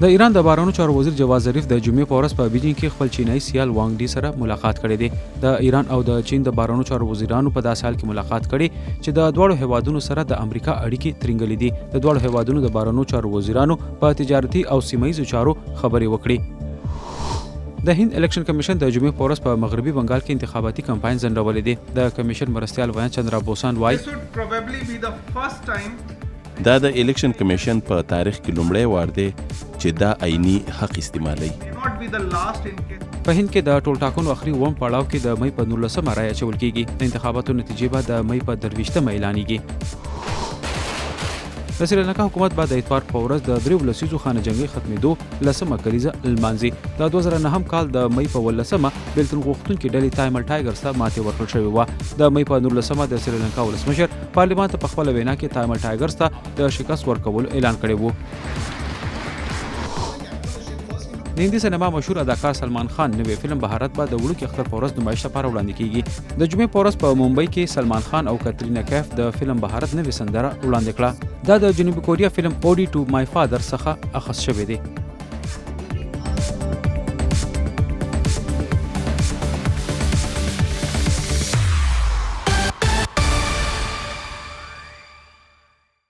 د ایران د بهرنیو چارو وزیر جواد ظریف د جمعې په ورځ په بیجینګ کې خپل چینایي سیال وانګ ډي سره ملاقات کړی دی. د ایران او د چین د بهرنیو چارو وزیرانو په داسې حال کې ملاقات کړي چې د دواړو هیوادونو سره د امریکا اړیکې ترنګلې دي. د دواړو هیوادونو د بهرنیو چارو وزیرانو په تجارتي او سیمه ییزو چارو خبرې وکړي. د هند الیکشن کمیشن د جمعې په ورځ په مغربي بنگال کې انتخاباتي کمپاین ځنډولې دي. د کمیشن مرستیال ویان چندرا بوسان وایي دا د الیکشن کمیشن په تاریخ کې لومړی وار دی چې دا عیني حق استعمالوي. په هند کې د ټولټاکنو اخري اووم پړاو کې د مې په 19مه رایه اچول کېږي. د انتخاباتو نتیجې به د مې په 23مه اعلانېږي. د سریلانکا حکومت به د اتوار په ورځ د 3 لسیزو خانه جنګي ختمېدو لسمه کلیزه لمانځي. د 2009 کال د مې په 18مه بیلتون غوښتونکي ډلې تایمل ټایګرز ته ماتې ورکړل شوې وه. د مې په 19مه د سریلانکا ولسمشر پارلیمان ته په خپله وینا کې تایمل ټایګرز ته د شکست ورکولو اعلان کړی و. د هندي سینما مشهور اداکار سلمان خان نوی فلم بهارت به د وړوکي اختر په ورځ نمایش لپاره وړاندې کیږي. د جمعې په ورځ په ممبئی کې سلمان خان او کترینا کیف د فلم بهارت نوې سندره وړاندې کړه. دا د جنوبي کوریا فلم اوډي ټو مای فادر څخه اخذ شوی دی.